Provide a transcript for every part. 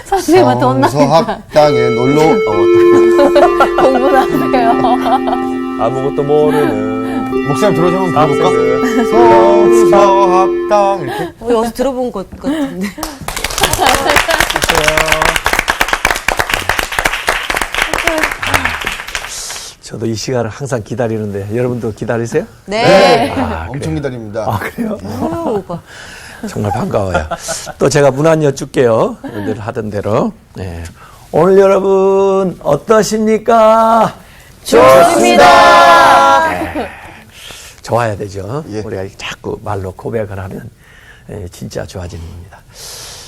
선생님한테 혼나겠다. 성서학당에 놀러 공부는 하세요. 아무것도 모르는 목사님 들어서 한번 불러볼까? 학생들. 성서학당 이렇게 어디서 들어본 것 같은데. 저도 이 시간을 항상 기다리는데 여러분도 기다리세요? 네. 엄청 기다립니다. 아, 그래요? 오빠. 정말 반가워요. 또 제가 문안 여쭐게요. 늘 하던 대로. 네. 오늘 여러분 어떠십니까? 좋습니다. 네. 좋아야 되죠. 예. 우리가 자꾸 말로 고백을 하면 진짜 좋아지는 겁니다.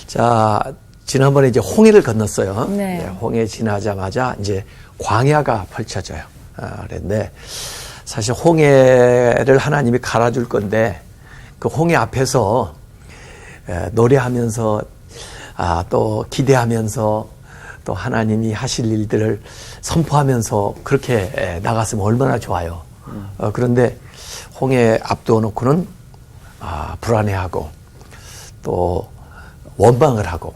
자, 지난번에 이제 홍해를 건넜어요. 네. 홍해 지나자마자 이제 광야가 펼쳐져요. 그런데 사실 홍해를 하나님이 갈아줄 건데 그 홍해 앞에서 노래하면서 또 기대하면서 또 하나님이 하실 일들을 선포하면서 그렇게 나갔으면 얼마나 좋아요. 그런데 홍해 앞두어 놓고는 불안해하고 또 원망을 하고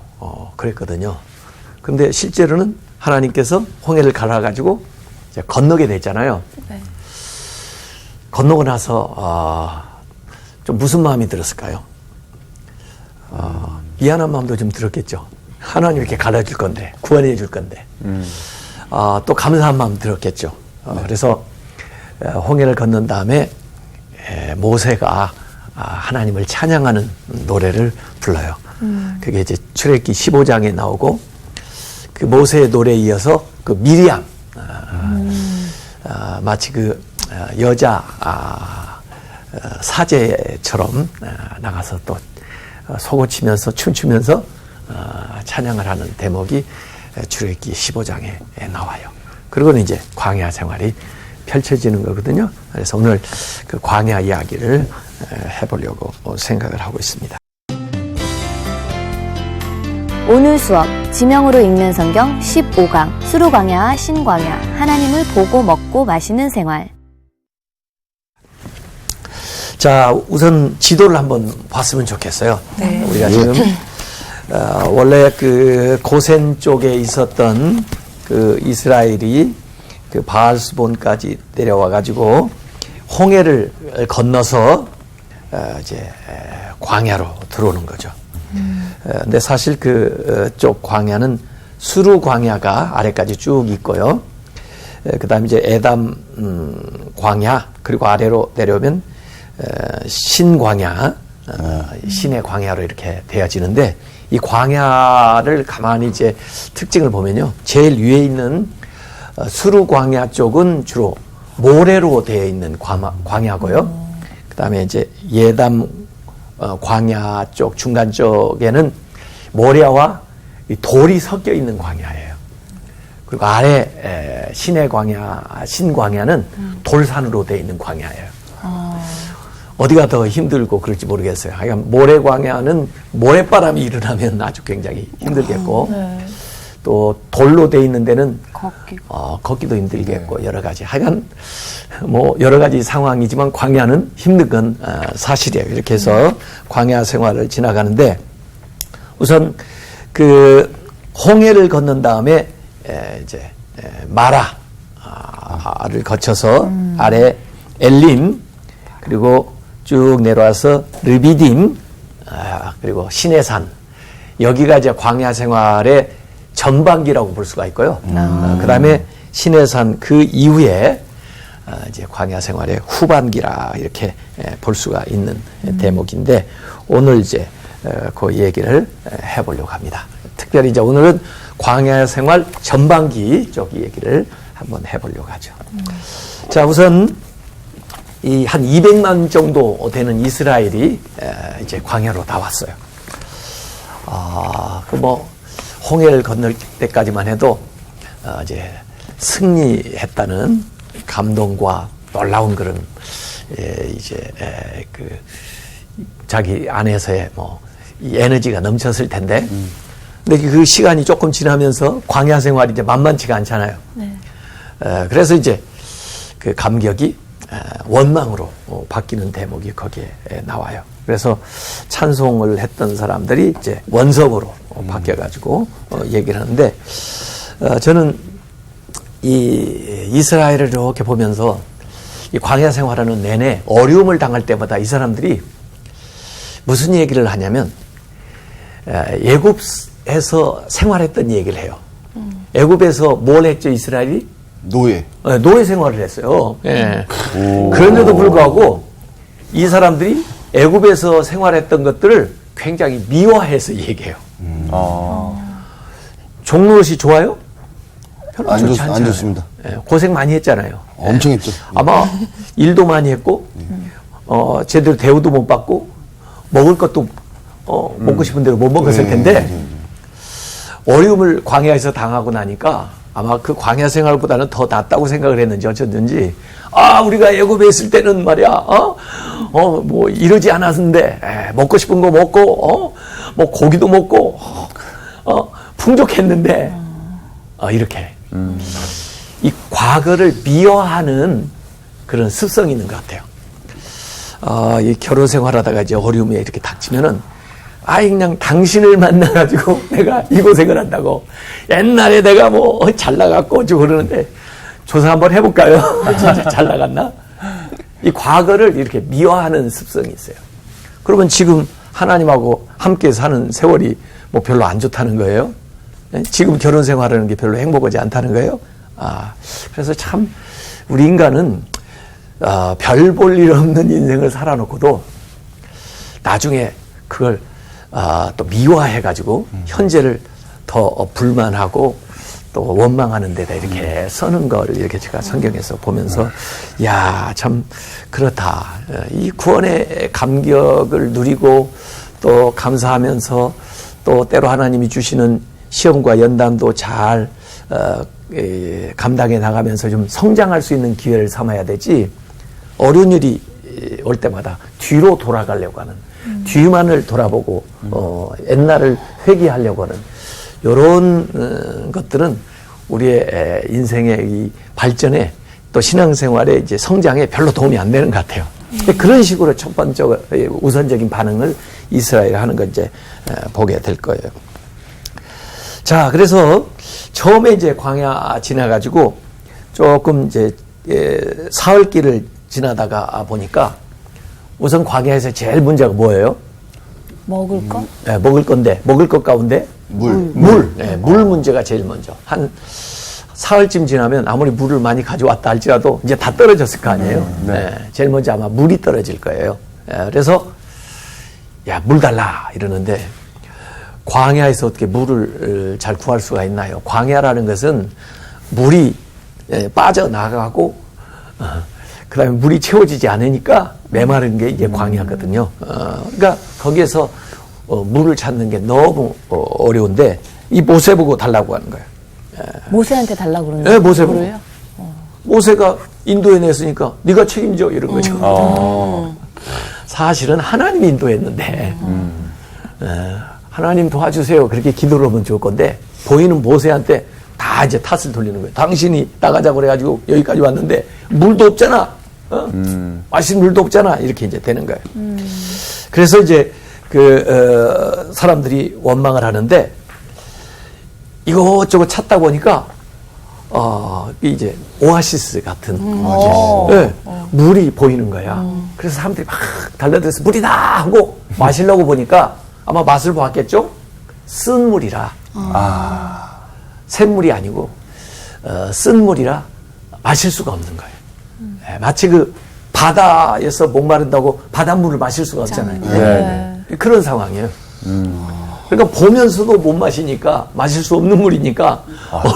그랬거든요. 그런데 실제로는 하나님께서 홍해를 갈아가지고 이제 건너게 됐잖아요. 네. 건너고 나서 좀 무슨 마음이 들었을까요? 미안한 마음도 좀 들었겠죠. 하나님 이렇게 갈아줄 건데, 구원해 줄 건데. 또 감사한 마음 들었겠죠. 그래서 홍해를 건넌 다음에 모세가 하나님을 찬양하는 노래를 불러요. 그게 이제 출애굽기 15장에 나오고 그 모세의 노래에 이어서 그 미리암 마치 그 여자 사제처럼 나가서 또 소고치면서 춤추면서 찬양을 하는 대목이 출애굽기 15장에 나와요. 그리고는 이제 광야 생활이 펼쳐지는 거거든요. 그래서 오늘 그 광야 이야기를 해보려고 생각을 하고 있습니다. 오늘 수업 지명으로 읽는 성경 15강 수루광야와 신광야 하나님을 보고 먹고 마시는 생활. 자, 우선 지도를 한번 봤으면 좋겠어요. 네. 우리가 지금 원래 그 고센 쪽에 있었던 그 이스라엘이 그 바알스본까지 내려와 가지고 홍해를 건너서 이제 광야로 들어오는 거죠. 근데 사실 그쪽 광야는 수루 광야가 아래까지 쭉 있고요. 그다음에 이제 에담 광야 그리고 아래로 내려오면 신광야, 신의 광야로 이렇게 되어지는데 이 광야를 가만히 이제 특징을 보면요, 제일 위에 있는 수루 광야 쪽은 주로 모래로 되어 있는 광야고요. 그다음에 이제 예담 광야 쪽 중간 쪽에는 모래와 돌이 섞여 있는 광야예요. 그리고 아래 신의 광야, 신광야는 돌산으로 되어 있는 광야예요. 어디가 더 힘들고 그럴지 모르겠어요. 하여간 모래 광야는 모래바람이 일어나면 아주 굉장히 힘들겠고, 네. 또 돌로 되어 있는 데는 걷기도 힘들겠고 여러 가지. 하여간 뭐 여러 가지 상황이지만 광야는 힘든 건 사실이에요. 이렇게 해서 광야 생활을 지나가는데 우선 그 홍해를 건넌 다음에 이제 마라를 거쳐서 아래 엘림 그리고 쭉 내려와서 르비딤 그리고 시내산, 여기가 이제 광야 생활의 전반기라고 볼 수가 있고요. 그 다음에 시내산 그 이후에 이제 광야 생활의 후반기라 이렇게 볼 수가 있는 대목인데 오늘 이제 그 얘기를 해보려고 합니다. 특별히 이제 오늘은 광야 생활 전반기 쪽 얘기를 한번 해보려고 하죠. 자, 우선 이 한 200만 정도 되는 이스라엘이 이제 광야로 다 왔어요. 그 뭐 홍해를 건널 때까지만 해도 이제 승리했다는 감동과 놀라운 그런 이제 그 자기 안에서의 뭐 이 에너지가 넘쳤을 텐데, 근데 그 시간이 조금 지나면서 광야 생활이 이제 만만치가 않잖아요. 네. 그래서 이제 그 감격이 원망으로 바뀌는 대목이 거기에 나와요. 그래서 찬송을 했던 사람들이 이제 원성으로 바뀌어가지고 얘기를 하는데, 저는 이 이스라엘을 이렇게 보면서 이 광야 생활하는 내내 어려움을 당할 때마다 이 사람들이 무슨 얘기를 하냐면, 애굽에서 생활했던 얘기를 해요. 애굽에서 뭘 했죠, 이스라엘이? 노예. 노예 생활을 했어요. 예. 그런데도 불구하고 이 사람들이 애굽에서 생활했던 것들을 굉장히 미워해서 얘기해요. 종로릇이 좋아요? 별로 안 좋지 안 않잖아요. 좋습니다. 예, 고생 많이 했잖아요. 엄청 했죠. 아마 일도 많이 했고, 제대로 대우도 못 받고, 먹을 것도 먹고 싶은 대로 못 먹었을 텐데, 어려움을 광야에서 당하고 나니까 아마 그 광야 생활보다는 더 낫다고 생각을 했는지 어쩌든지, 우리가 애굽에 있을 때는 말이야, 뭐 이러지 않았는데, 먹고 싶은 거 먹고, 뭐 고기도 먹고, 풍족했는데, 이렇게. 이 과거를 미워하는 그런 습성이 있는 것 같아요. 이 결혼 생활하다가 이제 어려움이 이렇게 닥치면은, 그냥 당신을 만나가지고 내가 이 고생을 한다고. 옛날에 내가 뭐 잘 나갔고 어쩌고 그러는데, 조사 한번 해볼까요? 진짜 잘 나갔나? 이 과거를 이렇게 미워하는 습성이 있어요. 그러면 지금 하나님하고 함께 사는 세월이 뭐 별로 안 좋다는 거예요? 지금 결혼 생활하는 게 별로 행복하지 않다는 거예요? 그래서 참 우리 인간은 별 볼 일 없는 인생을 살아놓고도 나중에 그걸 또 미워해가지고 현재를 더 불만하고 또 원망하는 데다 이렇게 서는 걸 이렇게 제가 성경에서 보면서, 참 그렇다. 이 구원의 감격을 누리고 또 감사하면서 또 때로 하나님이 주시는 시험과 연단도 잘 감당해 나가면서 좀 성장할 수 있는 기회를 삼아야 되지, 어려운 일이 올 때마다 뒤로 돌아가려고 하는, 뒤만을 돌아보고 옛날을 회귀하려고 하는 이런 것들은 우리의 인생의 이 발전에 또 신앙생활의 이제 성장에 별로 도움이 안 되는 것 같아요. 그런 식으로 첫 번째 우선적인 반응을 이스라엘이 하는 걸 이제 보게 될 거예요. 자, 그래서 처음에 이제 광야 지나가지고 조금 이제 사흘길을 지나다가 보니까 우선 광야에서 제일 문제가 뭐예요? 먹을 거? 네, 먹을 건데, 먹을 것 가운데 물. 네, 물 문제가 제일 먼저. 한 사흘쯤 지나면 아무리 물을 많이 가져왔다 할지라도 이제 다 떨어졌을 거 아니에요. 네, 제일 먼저 아마 물이 떨어질 거예요. 그래서 물 달라 이러는데, 광야에서 어떻게 물을 잘 구할 수가 있나요? 광야라는 것은 물이 빠져나가고 그 다음에 물이 채워지지 않으니까 메마른 게 이게 광야거든요. 그러니까 거기에서 물을 찾는 게 너무 어려운데, 이 모세 보고 달라고 하는 거예요. 모세한테 달라고 그러는 네, 모세 보고. 물을요? 모세가 인도해 냈으니까 네가 책임져 이런 거죠. 사실은 하나님이 인도했는데, 하나님 도와주세요 그렇게 기도를 하면 좋을 건데, 보이는 모세한테 다 이제 탓을 돌리는 거예요. 당신이 나가자고 그래가지고 여기까지 왔는데 물도 없잖아. 마실 물도 없잖아. 이렇게 이제 되는 거예요. 그래서 이제 사람들이 원망을 하는데, 이것저것 찾다 보니까 이제 오아시스 같은 물이 보이는 거야. 그래서 사람들이 막 달려들어서 물이다 하고 마시려고 보니까 아마 맛을 봤겠죠? 쓴 물이라. 샘물이 아니고 쓴 물이라 마실 수가 없는 거예요. 마치 그 바다에서 목마른다고 바닷물을 마실 수가 없잖아요. 그런 상황이에요. 그러니까 보면서도 못 마시니까, 마실 수 없는 물이니까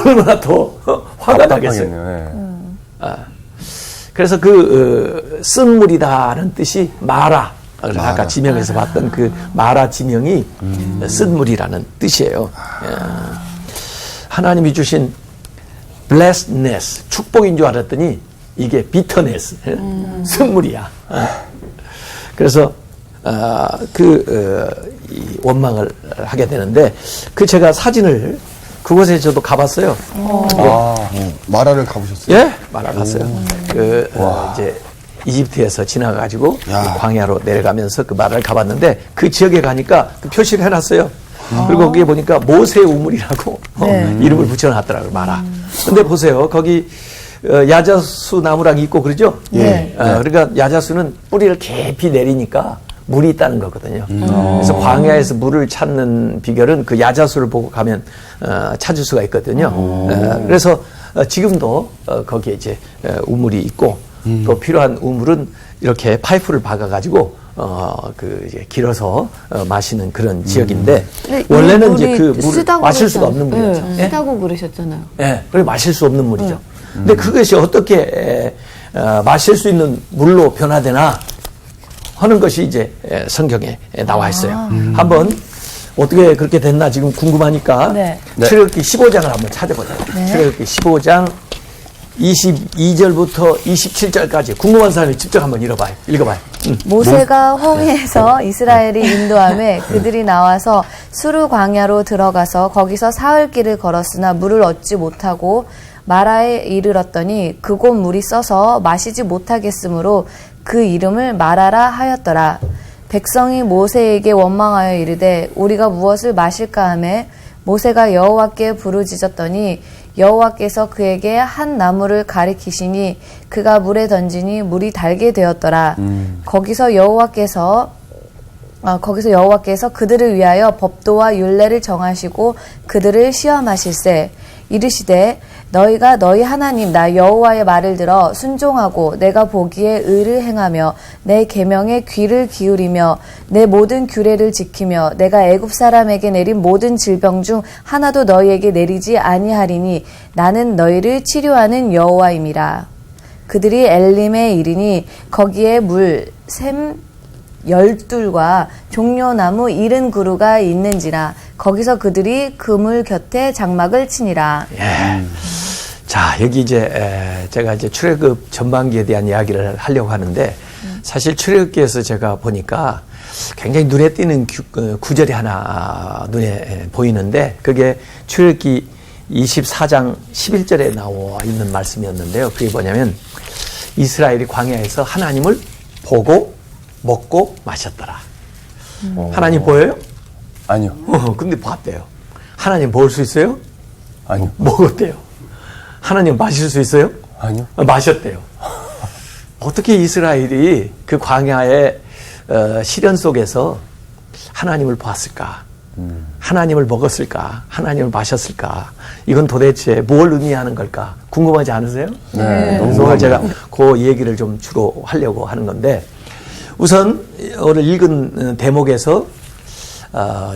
얼마나 더 화가 나겠어요. 그래서 쓴 물이다는 뜻이 마라. 아까 지명에서 봤던 그 마라 지명이 쓴 물이라는 뜻이에요. 하나님이 주신 blessedness, 축복인 줄 알았더니 이게 bitterness, 쓴물이야. 그래서 이 원망을 하게 되는데, 제가 사진을 그곳에 저도 가봤어요. 마라를 가보셨어요? 예, 마라 갔어요. 이제 이집트에서 지나가지고 야. 광야로 내려가면서 그 마라를 가봤는데 그 지역에 가니까 그 표시를 해놨어요. 그리고 거기에 보니까 모세 우물이라고 네. 이름을 붙여놨더라고요. 마라. 근데 보세요. 거기 야자수 나무랑 있고 그러죠? 네. 그러니까 야자수는 뿌리를 깊이 내리니까 물이 있다는 거거든요. 그래서 광야에서 물을 찾는 비결은 그 야자수를 보고 가면 찾을 수가 있거든요. 그래서 지금도 거기에 이제 우물이 있고 또 필요한 우물은 이렇게 파이프를 박아가지고 이제 길어서 마시는 그런 지역인데 근데 이 원래는 이제 물이 그 물을 쓰다고 마실 수가 없는 그랬잖아요. 물이죠. 네, 예? 쓰다고 그러셨잖아요. 예, 그래 마실 수 없는 물이죠. 근데 그것이 어떻게 마실 수 있는 물로 변화되나 하는 것이 이제 성경에 나와 있어요. 한번 어떻게 그렇게 됐나 지금 궁금하니까 네. 출애굽기 15장을 한번 찾아보자. 출애굽기 15장 22절부터 27절까지 궁금한 사람이 직접 한번 읽어봐요. 모세가 홍해에서 이스라엘이 인도함에 그들이 나와서 수르 광야로 들어가서 거기서 사흘 길을 걸었으나 물을 얻지 못하고 마라에 이르렀더니 그곳 물이 써서 마시지 못하겠으므로 그 이름을 마라라 하였더라. 백성이 모세에게 원망하여 이르되 우리가 무엇을 마실까 하매 모세가 여호와께 부르짖었더니 여호와께서 그에게 한 나무를 가리키시니 그가 물에 던지니 물이 달게 되었더라. 거기서 여호와께서 그들을 위하여 법도와 율례를 정하시고 그들을 시험하실세. 이르시되 너희가 너희 하나님 나 여호와의 말을 들어 순종하고 내가 보기에 의를 행하며 내 계명에 귀를 기울이며 내 모든 규례를 지키며 내가 애굽 사람에게 내린 모든 질병 중 하나도 너희에게 내리지 아니하리니 나는 너희를 치료하는 여호와임이라. 그들이 엘림에 이르니 거기에 샘 12과 종려나무 70그루가 있는지라. 거기서 그들이 그물 곁에 장막을 치니라. 예. 자, 여기 이제 제가 이제 출애굽 전반기에 대한 이야기를 하려고 하는데 사실 출애굽기에서 제가 보니까 굉장히 눈에 띄는 구절이 하나 눈에 보이는데 그게 출애굽기 24장 11절에 나와 있는 말씀이었는데요. 그게 뭐냐면 이스라엘이 광야에서 하나님을 보고 먹고 마셨더라. 하나님 보여요? 아니요. 근데 봤대요. 하나님 볼 수 있어요? 아니요. 먹었대요. 하나님 마실 수 있어요? 아니요. 마셨대요. 어떻게 이스라엘이 그 광야의 시련 속에서 하나님을 보았을까? 하나님을 먹었을까? 하나님을 마셨을까? 이건 도대체 뭘 의미하는 걸까? 궁금하지 않으세요? 네. 그래서 오늘 제가 그 얘기를 좀 주로 하려고 하는 건데 우선 오늘 읽은 대목에서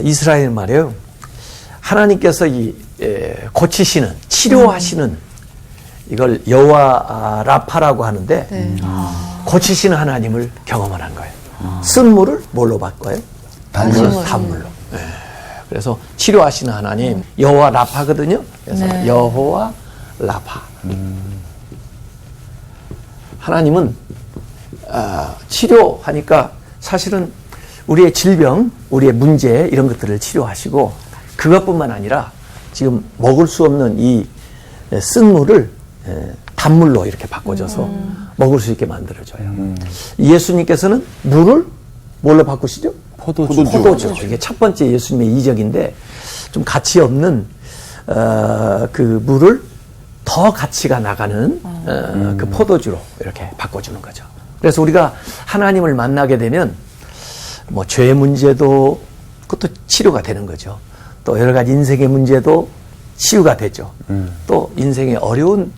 이스라엘 말이에요. 하나님께서 고치시는 치료하시는 이걸 여호와 라파라고 하는데 고치시는 하나님을 경험을 한 거예요. 쓴 물을 뭘로 바꿔요? 단물로. 네. 그래서 치료하시는 하나님 여호와 라파거든요. 그래서 여호와 라파. 하나님은 치료하니까 사실은 우리의 질병, 우리의 문제 이런 것들을 치료하시고 그것뿐만 아니라 지금 먹을 수 없는 이 쓴 물을 단물로 이렇게 바꿔줘서 먹을 수 있게 만들어줘요. 예수님께서는 물을 뭘로 바꾸시죠? 포도주. 이게 첫 번째 예수님의 이적인데 좀 가치 없는 그 물을 더 가치가 나가는 그 포도주로 이렇게 바꿔주는 거죠. 그래서 우리가 하나님을 만나게 되면 뭐 죄의 문제도 그것도 치료가 되는 거죠. 또 여러 가지 인생의 문제도 치유가 되죠. 또 인생의 어려운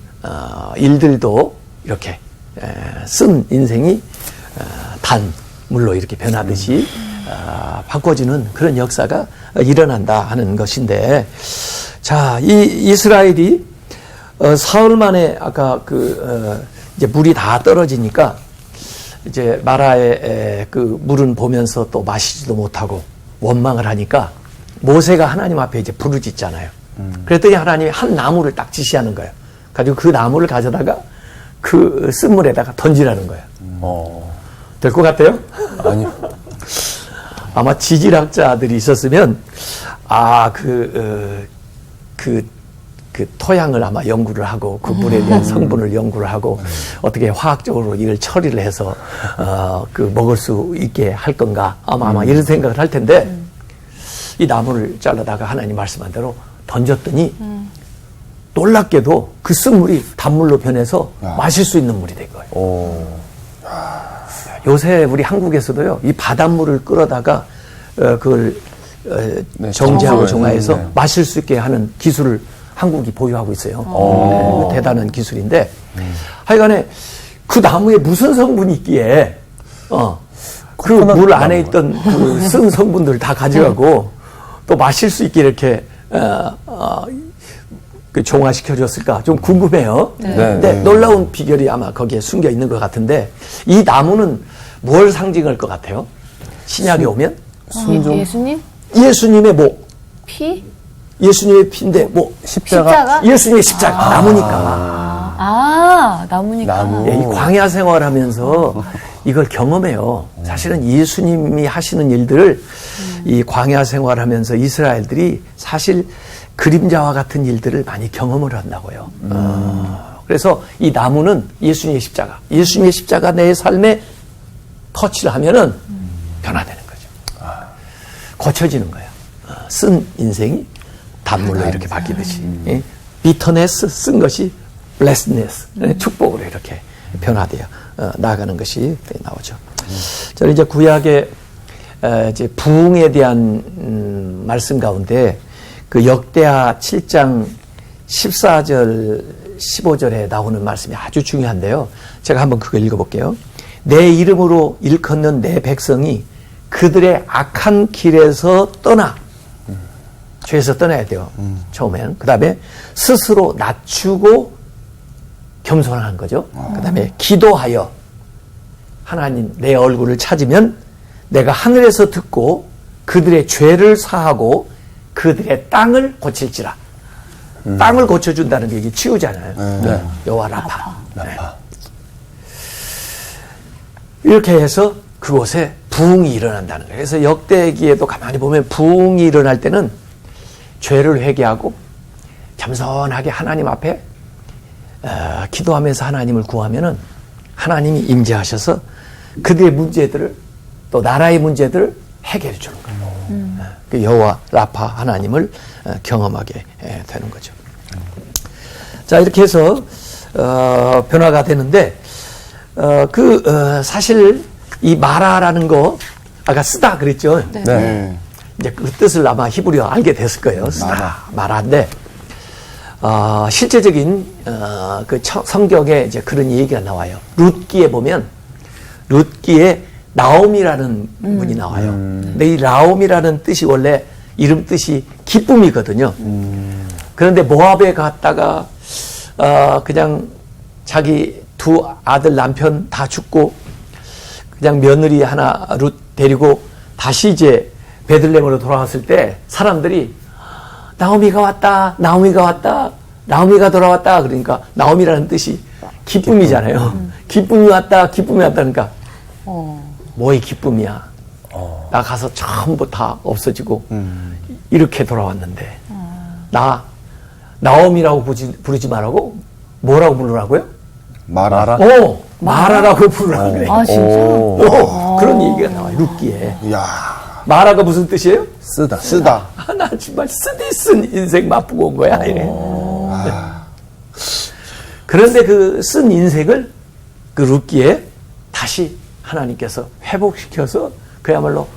일들도 이렇게 쓴 인생이 단물로 이렇게 변하듯이 바꿔주는 그런 역사가 일어난다 하는 것인데, 자, 이 이스라엘이 사흘 만에 아까 이제 물이 다 떨어지니까 이제 마라의 그 물은 보면서 또 마시지도 못하고 원망을 하니까 모세가 하나님 앞에 이제 부르짖잖아요. 그랬더니 하나님이 한 나무를 딱 지시하는 거예요. 가지고 그 나무를 가져다가 그 쓴물에다가 던지라는 거예요. 될 것 같아요? 아니요. 아마 지질학자들이 있었으면 그 토양을 아마 연구를 하고 그 물에 대한 성분을 연구를 하고 어떻게 화학적으로 이걸 처리를 해서 그 먹을 수 있게 할 건가 아마 이런 생각을 할 텐데 이 나무를 잘라다가 하나님 말씀한 대로 던졌더니 놀랍게도 그 쓴물이 단물로 변해서 마실 수 있는 물이 된 거예요. 오. 요새 우리 한국에서도요 이 바닷물을 끌어다가 그걸 네, 정제하고 정화해서 네. 마실 수 있게 하는 기술을 한국이 보유하고 있어요. 네, 대단한 기술인데 하여간에 그 나무에 무슨 성분이 있기에 그 물 안에 있던 그 쓴 성분들 다 가져가고 또 마실 수 있게 이렇게 그 정화시켜줬을까 좀 궁금해요. 근데 놀라운 비결이 아마 거기에 숨겨 있는 것 같은데 이 나무는 뭘 상징할 것 같아요? 신약에 오면 순종. 예수님? 예수님의 뭐 피? 예수님의 피인데 뭐 십자가? 예수님의 십자가 나무니까 나무니까. 나무. 이 광야 생활하면서 이걸 경험해요. 사실은 예수님이 하시는 일들을 이 광야 생활하면서 이스라엘들이 사실 그림자와 같은 일들을 많이 경험을 한다고요. 그래서 이 나무는 예수님의 십자가. 예수님의 십자가 내 삶에 터치를 하면은 변화되는 거죠. 고쳐지는 거예요. 쓴 인생이 단물로 이렇게 바뀌듯이. 비터네스 쓴 것이 블레스네스 축복으로 이렇게 변화되어 나아가는 것이 나오죠. 저는 이제 구약의 이제 부흥에 대한 말씀 가운데 그 역대하 7장 14절 15절에 나오는 말씀이 아주 중요한데요. 제가 한번 그걸 읽어볼게요. 내 이름으로 일컫는 내 백성이 그들의 악한 길에서 떠나 죄에서 떠나야 돼요. 처음에는. 그 다음에 스스로 낮추고 겸손한 거죠. 그 다음에 기도하여 하나님 내 얼굴을 찾으면 내가 하늘에서 듣고 그들의 죄를 사하고 그들의 땅을 고칠지라. 땅을 고쳐준다는 게 이게 치유잖아요. 네. 여호와 라파. 라파. 이렇게 해서 그곳에 부흥이 일어난다는 거예요. 그래서 역대기에도 가만히 보면 부흥이 일어날 때는 죄를 회개하고 겸손하게 하나님 앞에 기도하면서 하나님을 구하면은 하나님이 임재하셔서 그들의 문제들을 또 나라의 문제들을 해결해 주는 거예요. 그 여호와 라파 하나님을 경험하게 되는 거죠. 자 이렇게 해서 변화가 되는데 사실 이 마라라는 거 아까 쓰다 그랬죠. 네. 이제 그 뜻을 아마 히브리어 알게 됐을 거예요. 쓰다 마라인데 실제적인 그 성경에 이제 그런 얘기가 나와요. 룻기에 보면 룻기에 나옴이라는 분이 나와요. 근데 이 나옴이라는 뜻이 원래 이름 뜻이 기쁨이거든요. 그런데 모압에 갔다가 그냥 자기 두 아들 남편 다 죽고 그냥 며느리 하나 룻 데리고 다시 이제 베들레헴으로 돌아왔을 때 사람들이 나오미가 왔다, 나오미가 왔다, 나오미가 돌아왔다. 그러니까 나오미라는 뜻이 기쁨이잖아요. 기쁨이 왔다, 기쁨이 왔다. 그러니까 뭐의 기쁨이야. 나 가서 전부 다 없어지고 이렇게 돌아왔는데 나 나오미라고 부르지 말라고 뭐라고 부르라고요? 마라. 마라라고 부르라고 그래. 아, 진짜? 그런 얘기가 나와요. 룻기에. 이야. 마라가 무슨 뜻이에요? 쓰다. 나 정말 쓰디 쓴 인생 맛보고 온 거야. 이래. 그런데 그 쓴 인생을 그 룻기에 다시 하나님께서 회복시켜서 그야말로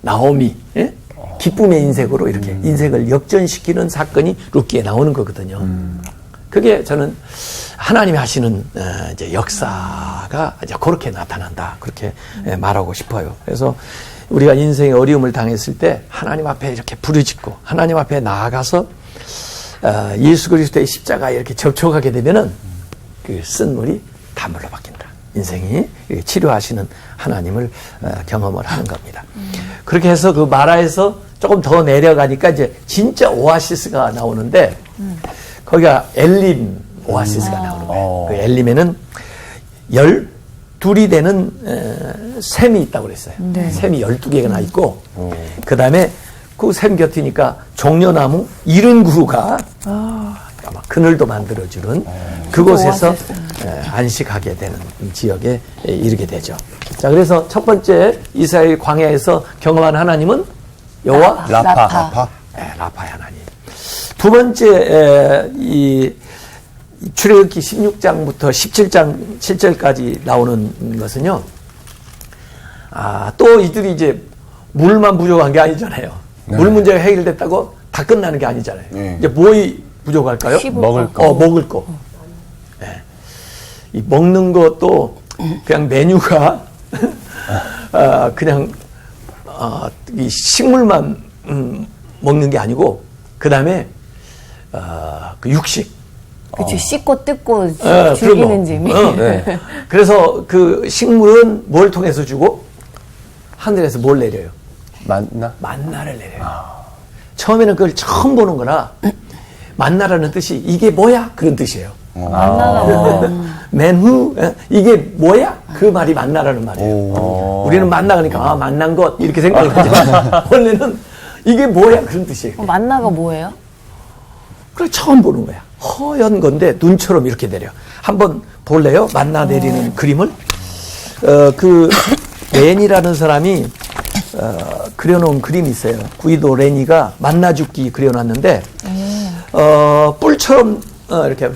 나오미 기쁨의 인생으로 이렇게 인생을 역전시키는 사건이 룻기에 나오는 거거든요. 그게 저는 하나님이 하시는 이제 역사가 이제 그렇게 나타난다. 그렇게 말하고 싶어요. 그래서 우리가 인생의 어려움을 당했을 때 하나님 앞에 이렇게 부르짖고 하나님 앞에 나아가서 예수 그리스도의 십자가에 이렇게 접촉하게 되면은 그 쓴물이 단물로 바뀐다. 인생이 치료하시는 하나님을 경험을 하는 겁니다. 그렇게 해서 그 마라에서 조금 더 내려가니까 이제 진짜 오아시스가 나오는데 거기가 엘림 오아시스가 나오는 거예요. 그 엘림에는 12이 되는 샘이 있다고 그랬어요. 샘이 12개가 있고 그 다음에 그 샘 곁이니까 종려나무 70그루가 아마 그늘도 만들어주는 그곳에서 안식하게 되는 지역에 이르게 되죠. 자, 그래서 첫 번째 이스라엘 광야에서 경험한 하나님은 여호와 라파. 라파의 하나님. 두 번째 이 출애굽기 16장부터 17장 7절까지 나오는 것은요. 또 이들이 이제 물만 부족한 게 아니잖아요. 네. 물 문제가 해결됐다고 다 끝나는 게 아니잖아요. 네. 이제 뭐이 부족할까요? 먹을 거. 먹을 거. 네. 이 먹는 것도 그냥 메뉴가 그냥 이 식물만 먹는 게 아니고 그 다음에 그 육식. 그쵸, 씻고 뜯고 그런 즐기는 거. 재미. 네. 그래서 그 식물은 뭘 통해서 주고 하늘에서 뭘 내려요? 만나를 내려요. 처음에는 그걸 처음 보는 거라 만나라는 뜻이 이게 뭐야? 그런 뜻이에요. 만나가 뭐예요? 맨후 이게 뭐야? 그 말이 만나라는 말이에요. 우리는 만나 그러니까 만난 것 이렇게 생각을 하지만 원래는 이게 뭐야? 그런 뜻이에요. 만나가 뭐예요? 그래 처음 보는 거야. 허연 건데 눈처럼 이렇게 내려. 한번 볼래요? 만나 내리는 그림을? 그 렌이라는 사람이 그려놓은 그림이 있어요. 구이도 레니가 만나 죽기 그려놨는데 뿔처럼 이렇게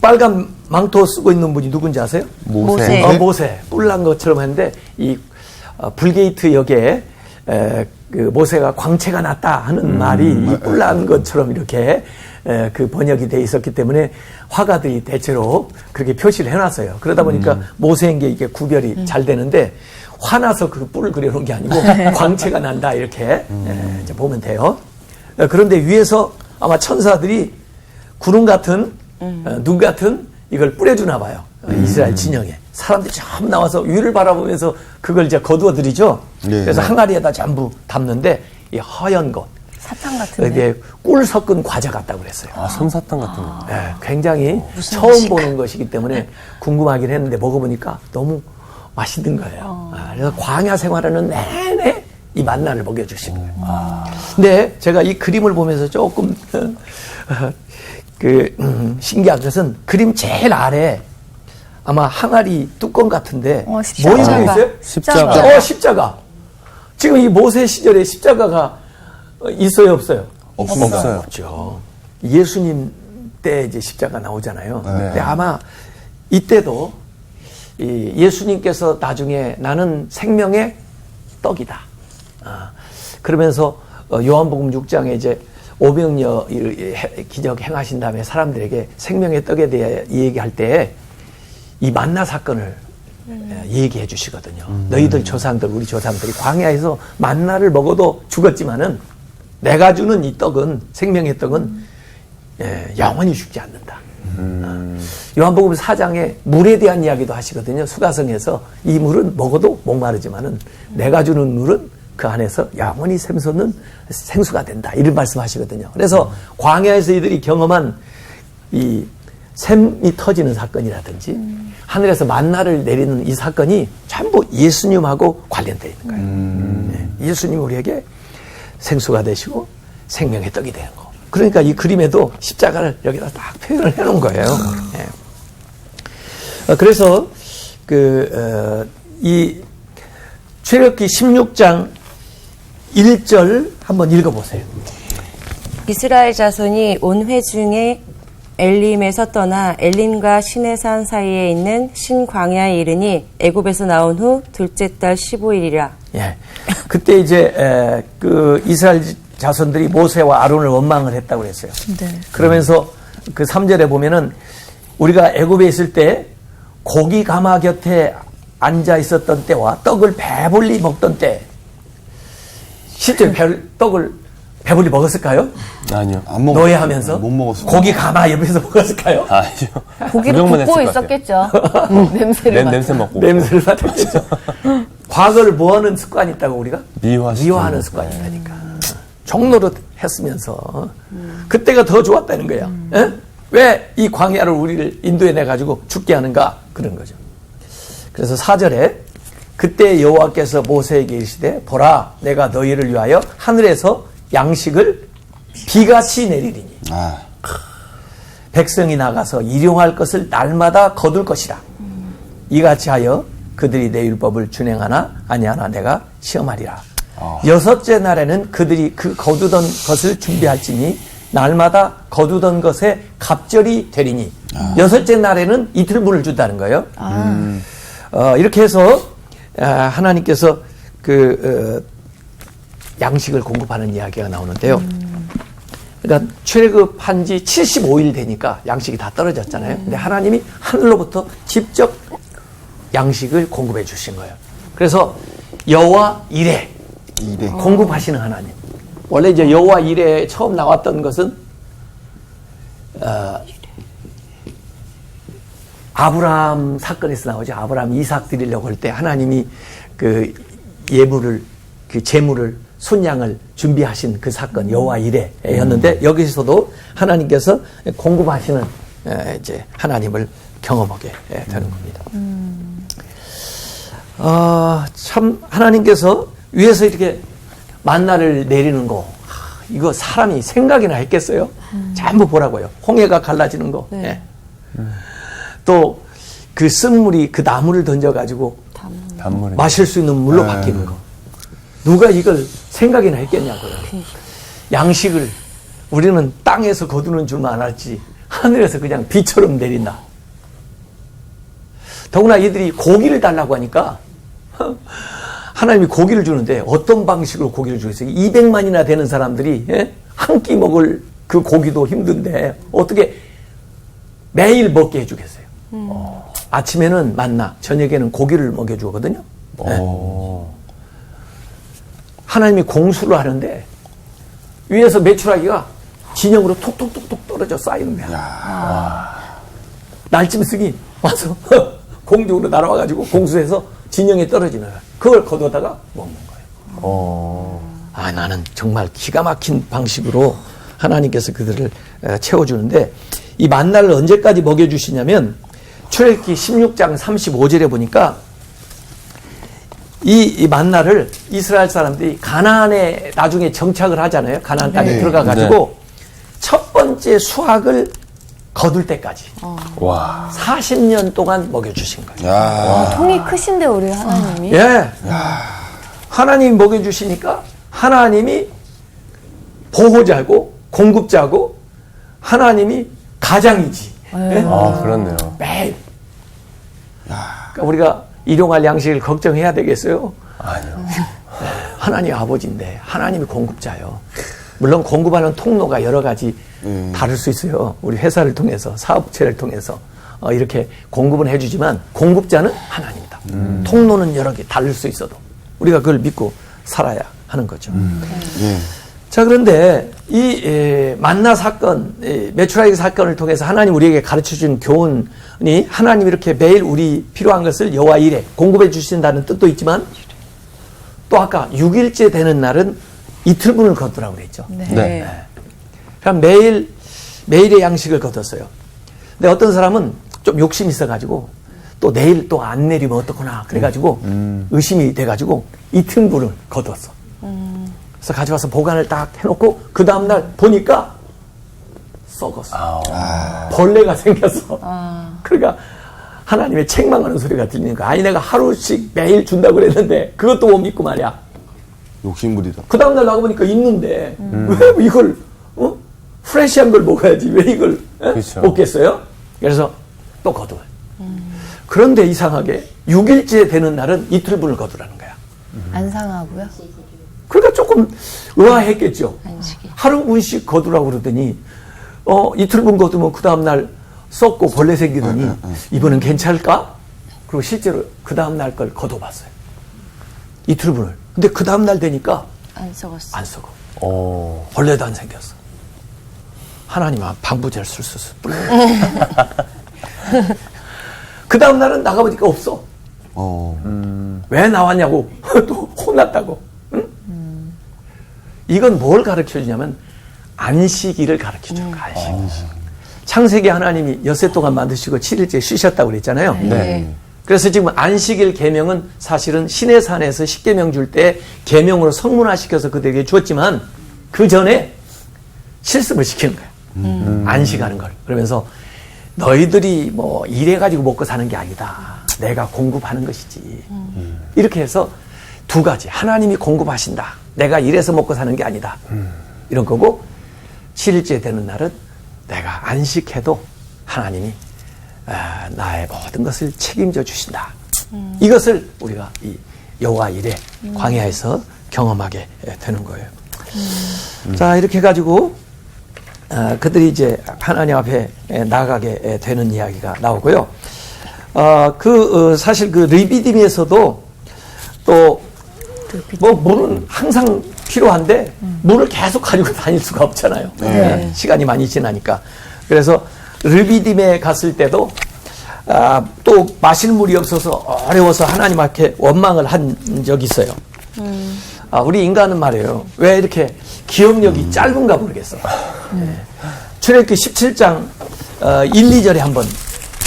빨간 망토 쓰고 있는 분이 누군지 아세요? 모세. 모세. 뿔난 것처럼 했는데 이 불게이트 역에 그 모세가 광채가 났다 하는 말이 이 뿔난 것처럼 이렇게 그 번역이 돼 있었기 때문에 화가들이 대체로 그렇게 표시를 해놨어요. 그러다 보니까 모세에게 이게 구별이 잘 되는데 화나서 그 뿔을 그려놓은 게 아니고 광채가 난다 이렇게 이제 보면 돼요. 그런데 위에서 아마 천사들이 구름 같은 눈 같은 이걸 뿌려주나 봐요. 이스라엘 진영에. 사람들이 전부 나와서 위를 바라보면서 그걸 이제 거두어들이죠. 네. 그래서 항아리에다 전부 담는데 이 허연 것. 사탕 같은데. 이게 꿀 섞은 과자 같다고 그랬어요. 솜사탕 같은 거. 네, 굉장히 처음 보는 것이기 때문에 궁금하긴 했는데 먹어보니까 너무 맛있는 거예요. 그래서 광야 생활하는 내내 이 만나를 먹여주시는 거예요. 근데 제가 이 그림을 보면서 조금 신기한 것은 그림 제일 아래 아마 항아리 뚜껑 같은데 십자가. 뭐 있는 게 있어요? 십자가. 십자가. 지금 이 모세 시절에 십자가가 있어요, 없어요? 없어요. 없죠. 예수님 때 이제 십자가 나오잖아요. 네. 근데 아마 이때도 이 예수님께서 나중에 나는 생명의 떡이다. 그러면서 요한복음 6장에 이제 오병이어 기적 행하신 다음에 사람들에게 생명의 떡에 대해 얘기할 때 이 만나 사건을 얘기해 주시거든요. 너희들 조상들, 우리 조상들이 광야에서 만나를 먹어도 죽었지만은 내가 주는 이 떡은, 생명의 떡은 영원히 죽지 않는다. 요한복음 4장에 물에 대한 이야기도 하시거든요. 수가성에서 이 물은 먹어도 목마르지만은 내가 주는 물은 그 안에서 영원히 샘솟는 생수가 된다. 이런 말씀 하시거든요. 그래서 광야에서 이들이 경험한 이 샘이 터지는 사건이라든지 하늘에서 만나를 내리는 이 사건이 전부 예수님하고 관련되어 있는 거예요. 예수님이 우리에게 생수가 되시고 생명의 떡이 되는 거. 그러니까 이 그림에도 십자가를 여기다 딱 표현을 해놓은 거예요. 그래서 이 출애굽기 16장 1절 한번 읽어보세요. 이스라엘 자손이 온 회중에 엘림에서 떠나 엘림과 시내산 사이에 있는 신광야에 이르니 애굽에서 나온 후 둘째 달 15일이라. 예. 그때 이제 그 이스라엘 자손들이 모세와 아론을 원망을 했다고 그랬어요. 네. 그러면서 그 3절에 보면은 우리가 애굽에 있을 때 고기 가마 곁에 앉아 있었던 때와 떡을 배불리 먹던 때 실제 떡을 배불리 먹었을까요? 아니요. 안 먹었어요. 노예하면서 못 먹었어요. 고기 가마 옆에서 먹었을까요? 아니요. 고기를 구경만 굽고 했을 것 같아요. 있었겠죠. 냄새를 맡 냄새 맡고. 냄새를 맡았겠죠. 과거를 뭐 하는 습관이 있다고 우리가? 미화시키는 미화하는 습관이 있다니까. 종로릇 했으면서 그때가 더 좋았다는 거야. 왜 이 광야를 우리를 인도해내가지고 죽게 하는가? 그런 거죠. 그래서 4절에 그때 여호와께서 모세에게 이르시되 보라 내가 너희를 위하여 하늘에서 양식을 비같이 내리리니. 백성이 나가서 일용할 것을 날마다 거둘 것이라. 이같이 하여 그들이 내 율법을 준행하나 아니하나 내가 시험하리라. 여섯째 날에는 그들이 그 거두던 것을 준비할지니 날마다 거두던 것에 갑절이 되리니. 여섯째 날에는 이틀분을 준다는 거예요. 이렇게 해서 하나님께서 양식을 공급하는 이야기가 나오는데요. 그러니까 출애굽한 지 75일 되니까 양식이 다 떨어졌잖아요. 근데 하나님이 하늘로부터 직접 양식을 공급해 주신 거예요. 그래서 여호와 이레 공급하시는 하나님. 원래 이제 여호와 이레 처음 나왔던 것은 아브라함 사건에서 나오죠. 아브라함 이삭 드리려고 할 때 하나님이 그 예물을, 그 제물을, 순양을 준비하신 그 사건, 여호와 이레였는데 여기서도 하나님께서 공급하시는 이제 하나님을 경험하게 되는 겁니다. 참 하나님께서 위에서 이렇게 만나를 내리는 거, 이거 사람이 생각이나 했겠어요? 전부 보라고요. 홍해가 갈라지는 거. 네. 또 그 쓴물이 그 나무를 던져가지고 단물이. 마실 수 있는 물로 바뀌는 거. 누가 이걸 생각이나 했겠냐고요. 양식을 우리는 땅에서 거두는 줄만 알았지 하늘에서 그냥 비처럼 내린다. 더구나 이들이 고기를 달라고 하니까 하나님이 고기를 주는데 어떤 방식으로 고기를 주겠어요? 200만이나 되는 사람들이 한 끼 먹을 그 고기도 힘든데 어떻게 매일 먹게 해주겠어요? 아침에는 만나, 저녁에는 고기를 먹여주거든요. 하나님이 공수를 하는데 위에서 메추라기가 진영으로 톡톡톡톡 떨어져 쌓이는 거야. 날짐승이 와서 공중으로 날아와가지고 공수해서 진영에 떨어지는 거야. 그걸 거두다가 먹는 거예요. 나는 정말 기가 막힌 방식으로 하나님께서 그들을 채워주는데 이 만나를 언제까지 먹여주시냐면 출애굽기 16장 35절에 보니까 이 만나를 이스라엘 사람들이 가나안에 나중에 정착을 하잖아요. 가나안 땅에 들어가가지고 첫 번째 수확을 거둘 때까지 와. 40년 동안 먹여주신 거예요. 통이 크신데 우리 하나님이. 예. 하나님이 먹여주시니까 하나님이 보호자고 공급자고 하나님이 가장이지. 예? 그렇네요. 매일. 그러니까 우리가 일용할 양식을 걱정해야 되겠어요? 아니요. 하나님 아버지인데 하나님이 공급자요. 물론 공급하는 통로가 여러 가지 다를 수 있어요. 우리 회사를 통해서 사업체를 통해서 이렇게 공급은 해주지만 공급자는 하나님이다. 통로는 여러 개 다를 수 있어도 우리가 그걸 믿고 살아야 하는 거죠. 자, 그런데 이 만나 사건, 메추라기 사건을 통해서 하나님 우리에게 가르쳐준 교훈이 하나님 이렇게 매일 우리 필요한 것을 여호와 이레 공급해 주신다는 뜻도 있지만 또 아까 6일째 되는 날은 이틀분을 거두라고 그랬죠. 네. 그럼 매일의 양식을 거뒀어요. 근데 어떤 사람은 좀 욕심이 있어가지고 또 내일 또 안 내리면 어떡하나 그래가지고 의심이 돼가지고 이틀분을 거뒀어. 그래서 가져와서 보관을 딱 해놓고 그 다음날 보니까 썩었어. 벌레가 생겼어. 그러니까 하나님의 책망하는 소리가 들리는 거야. 아니 내가 하루씩 매일 준다고 그랬는데 그것도 못 믿고 말이야. 욕심부리다. 그 다음날 나가보니까 있는데 왜 이걸 프레시한 걸 먹어야지 왜 이걸 그렇죠. 먹겠어요? 그래서 또 거둬요. 그런데 이상하게 6일째 되는 날은 이틀분을 거두라는 거야. 안 상하고요. 그러니까 조금 의아했겠죠. 하루 분씩 거두라고 그러더니 이틀분 거두면 그 다음날 썩고 벌레 생기더니 이번엔 괜찮을까? 그리고 실제로 그 다음날 걸 거둬봤어요. 이틀분을. 근데 그 다음날 되니까 안 썩었어. 안 썩어. 벌레도 안 생겼어. 하나님은 방부제를 술술 뿌려. 그 다음날은 나가보니까 없어. 왜 나왔냐고 또 혼났다고. 이건 뭘 가르쳐주냐면 안식일을 가르쳐줘요. 안식. 창세기 하나님이 엿새 동안 만드시고 7일째 쉬셨다고 그랬잖아요. 네. 그래서 지금 안식일 계명은 사실은 시내산에서 10계명 줄 때 계명으로 성문화시켜서 그들에게 주었지만 그 전에 실습을 시키는 거야. 안식하는 걸. 그러면서 너희들이 뭐 일해가지고 먹고 사는 게 아니다. 내가 공급하는 것이지. 이렇게 해서 두 가지. 하나님이 공급하신다. 내가 일해서 먹고 사는 게 아니다. 이런 거고 7일째 되는 날은 내가 안식해도 하나님이 나의 모든 것을 책임져 주신다. 이것을 우리가 이 여호와 일에 광야에서 경험하게 되는 거예요. 자, 이렇게 해가지고 그들이 이제 하나님 앞에 나가게 되는 이야기가 나오고요. 사실 그 르비딤에서도 또 뭐 물은 항상 필요한데 물을 계속 가지고 다닐 수가 없잖아요. 시간이 많이 지나니까. 그래서 르비딤에 갔을 때도 또 마실 물이 없어서 어려워서 하나님 앞에 원망을 한 적이 있어요. 우리 인간은 말이에요. 왜 이렇게 기억력이 짧은가 모르겠어. 출애굽기 17장 1, 2절에 한번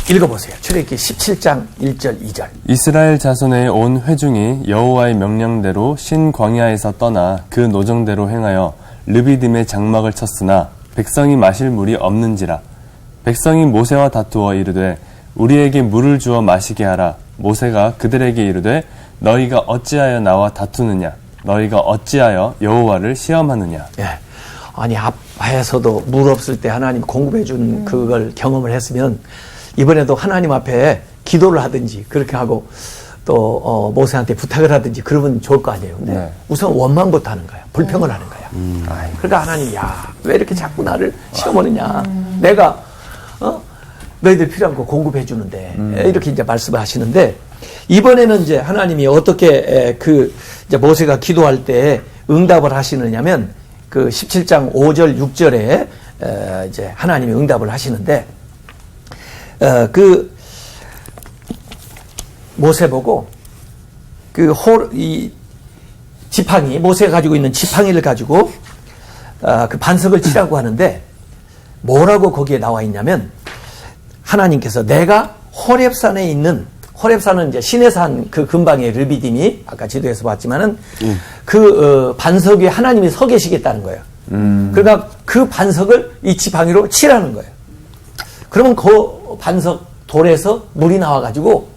읽어보세요. 출애굽기 17장 1절 2절. 이스라엘 자손의 온 회중이 여호와의 명령대로 신 광야에서 떠나 그 노정대로 행하여 르비딤의 장막을 쳤으나 백성이 마실 물이 없는지라. 백성이 모세와 다투어 이르되 우리에게 물을 주어 마시게 하라. 모세가 그들에게 이르되 너희가 어찌하여 나와 다투느냐? 너희가 어찌하여 여호와를 시험하느냐? 예. 아니 앞에서도 물 없을 때 하나님 공급해 준 그걸 경험을 했으면 이번에도 하나님 앞에 기도를 하든지 그렇게 하고 또 모세한테 부탁을 하든지 그러면 좋을 거 아니에요. 근데 네. 우선 원망부터 하는 거야. 불평을 하는 거야. 그러니까 하나님 왜 이렇게 자꾸 나를 시험하느냐? 내가 너희들 필요한 거 공급해 주는데 이렇게 이제 말씀을 하시는데 이번에는 이제 하나님이 어떻게 이제 모세가 기도할 때 응답을 하시느냐면 그 17장 5절 6절에 이제 하나님이 응답을 하시는데 모세 보고 이 지팡이 모세가 가지고 있는 지팡이를 가지고 그 반석을 치라고 하는데 뭐라고 거기에 나와 있냐면 하나님께서 내가 호렙산에 있는 호렙산은 이제 시내산 그 근방의 르비딤이 아까 지도에서 봤지만은 반석 위에 하나님이 서 계시겠다는 거예요. 그러니까 그 반석을 이 지팡이로 치라는 거예요. 그러면 그 반석 돌에서 물이 나와가지고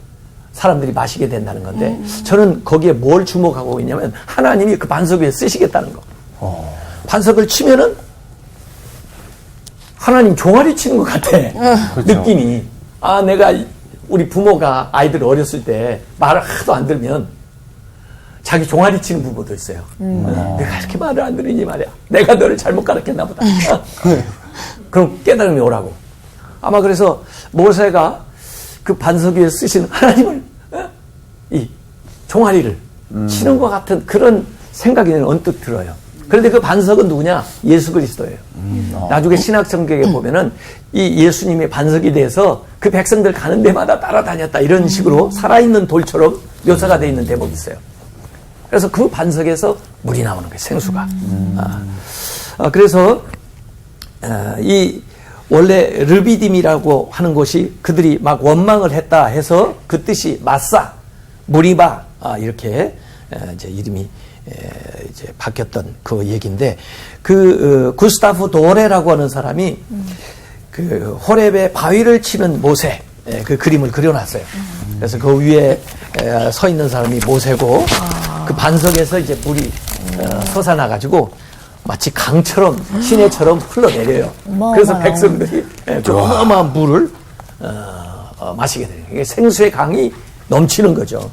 사람들이 마시게 된다는 건데 저는 거기에 뭘 주목하고 있냐면 하나님이 그 반석 위에 쓰시겠다는 거. 반석을 치면은 하나님 종아리 치는 것 같아. 그렇죠. 느낌이. 내가 우리 부모가 아이들 어렸을 때 말을 하도 안 들으면 자기 종아리 치는 부모도 있어요. 내가 이렇게 말을 안 들으니 말이야. 내가 너를 잘못 가르쳤나 보다. 그럼 깨달음이 오라고. 아마 그래서 모세가 그 반석 위에 쓰신 하나님을 이 종아리를 치는 것 같은 그런 생각이 언뜻 들어요. 그런데 그 반석은 누구냐? 예수 그리스도예요. 나중에 신학성경에 보면은 이 예수님의 반석이 돼서 그 백성들 가는 데마다 따라다녔다 이런 식으로 살아있는 돌처럼 묘사가 되어 있는 대목이 있어요. 그래서 그 반석에서 물이 나오는 거예요. 생수가. 그래서 이 원래 르비딤이라고 하는 곳이 그들이 막 원망을 했다 해서 그 뜻이 마사, 무리바 이렇게 이제 이름이 이제 바뀌었던 그 얘기인데 구스타프 도레라고 하는 사람이 그 호렙의 바위를 치는 모세 그 그림을 그려놨어요. 그래서 그 위에 서 있는 사람이 모세고 그 반석에서 이제 물이 솟아나가지고 마치 강처럼 시내처럼 흘러내려요. 그래서 백성들이 그 어마어마한 물을 마시게 되는 거예요. 생수의 강이 넘치는 거죠.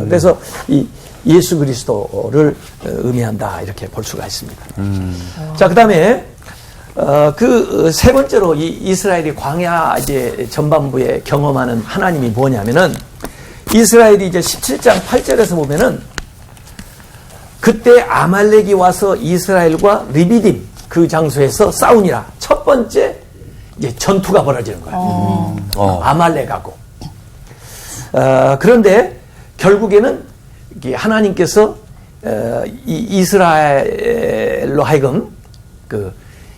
그래서 이 예수 그리스도를 의미한다 이렇게 볼 수가 있습니다. 자, 그다음에 그 세 번째로 이 이스라엘이 광야 이제 전반부에 경험하는 하나님이 뭐냐면은 이스라엘이 이제 17장 8절에서 보면은 그때 아말렉이 와서 이스라엘과 르비딤 그 장소에서 싸우니라. 첫 번째 이제 전투가 벌어지는 거예요. 아말렉하고. 그런데 결국에는 하나님께서 이 이스라엘로 하여금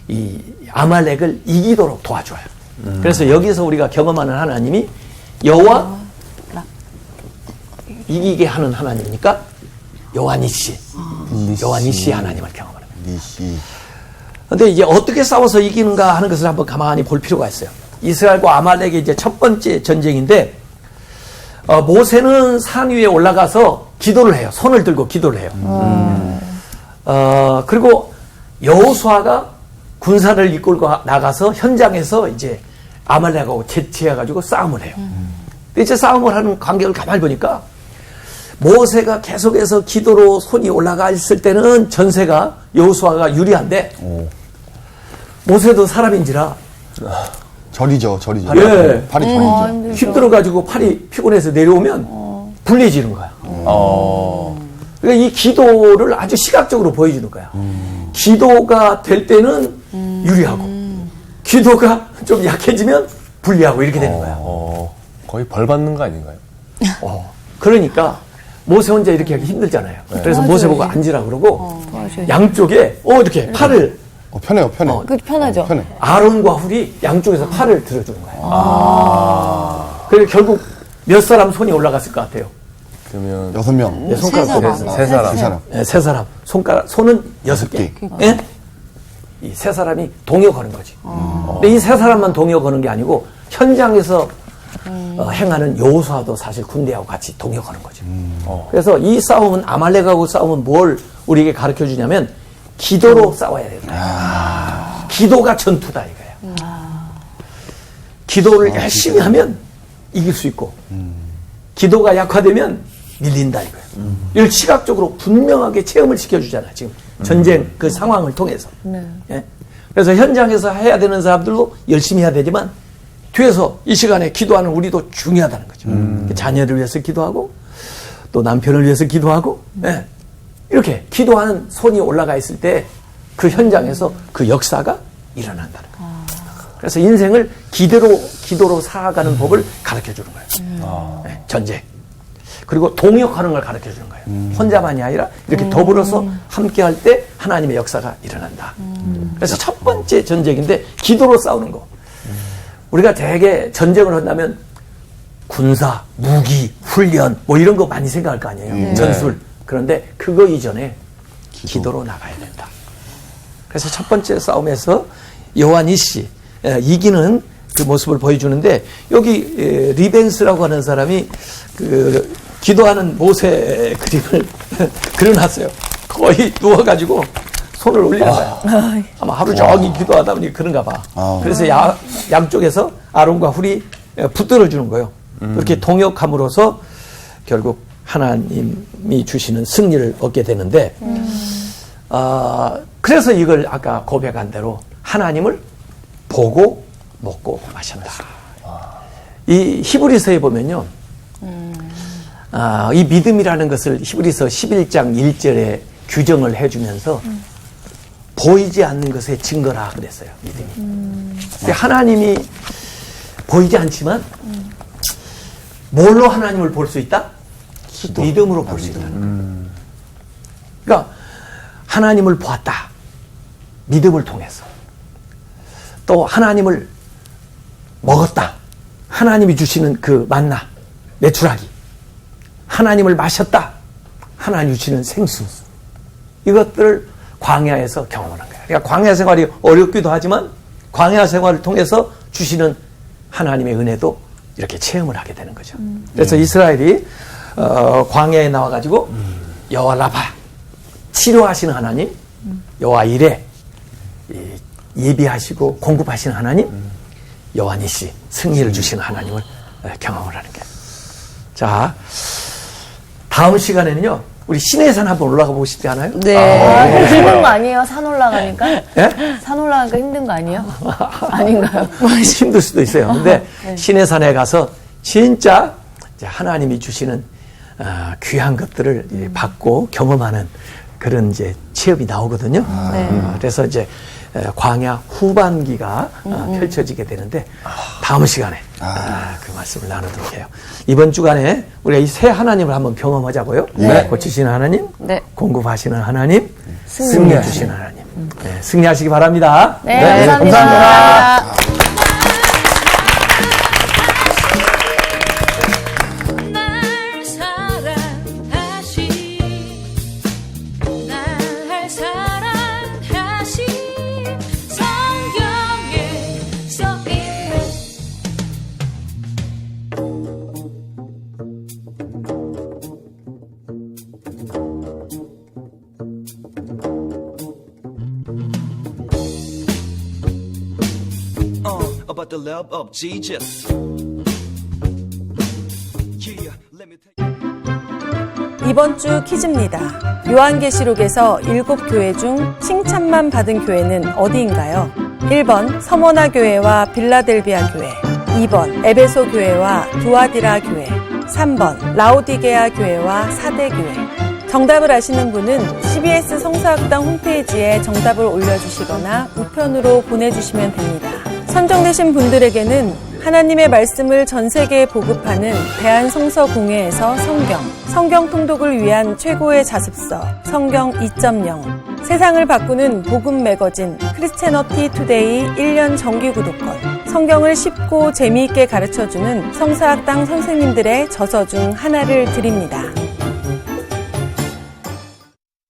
이 아말렉을 이기도록 도와줘요. 그래서 여기서 우리가 경험하는 하나님이 여호와 이기게 하는 하나님이니까 여호와 니시, 여호와 니시 하나님을 경험하는 거예요. 니시. 근데 이제 어떻게 싸워서 이기는가 하는 것을 한번 가만히 볼 필요가 있어요. 이스라엘과 아말렉의 이제 첫 번째 전쟁인데, 모세는 산 위에 올라가서 기도를 해요. 손을 들고 기도를 해요. 그리고 여호수아가 군사를 이끌고 나가서 현장에서 이제 아말렉하고 대치해가지고 싸움을 해요. 이제 싸움을 하는 관계를 가만히 보니까 모세가 계속해서 기도로 손이 올라가 있을 때는 전세가 여호수아가 유리한데 모세도 사람인지라 절이죠. 예. 팔이 절이죠. 힘들어가지고 팔이 피곤해서 내려오면 불리해지는 거야. 그러니까 이 기도를 아주 시각적으로 보여주는 거야. 기도가 될 때는 유리하고 기도가 좀 약해지면 불리하고 이렇게 되는 거야. 거의 벌 받는 거 아닌가요? 그러니까 모세 혼자 이렇게 하기 힘들잖아요. 그래서 모세 보고 앉으라 그러고 양쪽에 이렇게 팔을 편해요. 그 편하죠. 편해. 아론과 훌이 양쪽에서 팔을 들어주는 거예요. 그래서 결국 몇 사람 손이 올라갔을 것 같아요? 그러면 6명. 손가락 세 사람. 3사람. 세 사람. 손은 6개. 예? 이 세 사람이 동요 거는 거지. 근데 이 세 사람만 동요 거는 게 아니고 현장에서 행하는 여호수아도 사실 군대하고 같이 동요 거는 거죠. 그래서 이 싸움은 아말렉하고 싸움은 뭘 우리에게 가르쳐 주냐면 기도로 싸워야 된다. 기도가 전투다 이거예요. 기도를 열심히 하면 이길 수 있고 기도가 약화되면 밀린다 이거예요. 이걸 시각적으로 분명하게 체험을 시켜주잖아요. 지금 전쟁 그 상황을 통해서. 예? 그래서 현장에서 해야 되는 사람들도 열심히 해야 되지만 뒤에서 이 시간에 기도하는 우리도 중요하다는 거죠. 자녀를 위해서 기도하고 또 남편을 위해서 기도하고 예. 이렇게 기도하는 손이 올라가 있을 때 그 현장에서 그 역사가 일어난다는 거예요. 그래서 인생을 기도로 살아가는 법을 가르쳐 주는 거예요. 네, 전쟁. 그리고 동역하는 걸 가르쳐 주는 거예요. 혼자만이 아니라 이렇게 더불어서 함께 할 때 하나님의 역사가 일어난다. 그래서 첫 번째 전쟁인데 기도로 싸우는 거. 우리가 대개 전쟁을 한다면 군사, 무기, 훈련 뭐 이런 거 많이 생각할 거 아니에요. 전술. 그런데 그거 이전에 기도로 나가야 된다. 그래서 첫 번째 싸움에서 여호와니시 이기는 그 모습을 보여주는데 여기 리벤스라고 하는 사람이 그 기도하는 모세 그림을 그려놨어요. 거의 누워가지고 손을 올리는 거야. 아마 하루 종일 기도하다 보니 그런가 봐. 그래서 양쪽에서 아론과 훌이 붙들어 주는 거예요. 이렇게 동역함으로써 결국 하나님이 주시는 승리를 얻게 되는데 그래서 이걸 아까 고백한 대로 하나님을 보고 먹고 마신다. 이 히브리서에 보면요. 이 믿음이라는 것을 히브리서 11장 1절에 규정을 해주면서 보이지 않는 것의 증거라 그랬어요. 믿음이. 근데 하나님이 보이지 않지만 뭘로 하나님을 볼 수 있다? 믿음으로 볼 수 있다. 그러니까 하나님을 보았다. 믿음을 통해서. 또 하나님을 먹었다. 하나님이 주시는 그 만나, 메추라기. 하나님을 마셨다. 하나님이 주시는 생수. 이것들을 광야에서 경험하는 거예요. 그러니까 광야 생활이 어렵기도 하지만 광야 생활을 통해서 주시는 하나님의 은혜도 이렇게 체험을 하게 되는 거죠. 그래서 이스라엘이 광야에 나와가지고 여호와 라파 치료하시는 하나님, 여호와 이레 예비하시고 공급하시는 하나님, 여호와 니시 승리를 주시는 하나님을 경험을 하는 거예요. 자, 다음 시간에는요. 우리 시내산 한번 올라가 보시지 않아요? 네. 힘든 거 아니에요? 산 올라가니까? 예? 산 올라가니까 힘든 거 아니에요? 아닌가요? 힘들 수도 있어요. 근데 네. 시내산에 가서 진짜 이제 하나님이 주시는 귀한 것들을 받고 경험하는 그런 이제 체험이 나오거든요. 그래서 이제 광야 후반기가 펼쳐지게 되는데 다음 시간에 그 말씀을 나누도록 해요. 이번 주간에 우리가 이 새 하나님을 한번 경험하자고요. 고치시는 하나님, 네. 공급하시는 하나님, 승리 주시는 하나님. 네, 승리하시기 바랍니다. 네, 감사합니다. 날 사랑하시 about the love of Jesus. Yeah, let me tell you. 이번 주 퀴즈입니다. 요한계시록에서 7교회 중 칭찬만 받은 교회는 어디인가요? 1번 서머나 교회와 빌라델비아 교회, 2번 에베소 교회와 두아디라 교회, 3번 라오디게아 교회와 사대 교회. 정답을 아시는 분은 CBS 성서학당 홈페이지에 정답을 올려주시거나 우편으로 보내주시면 됩니다. 선정되신 분들에게는 하나님의 말씀을 전 세계에 보급하는 대한성서공회에서 성경 통독을 위한 최고의 자습서 성경 2.0, 세상을 바꾸는 복음 매거진 크리스채너티 투데이 1년 정기 구독권, 성경을 쉽고 재미있게 가르쳐주는 성서학당 선생님들의 저서 중 하나를 드립니다.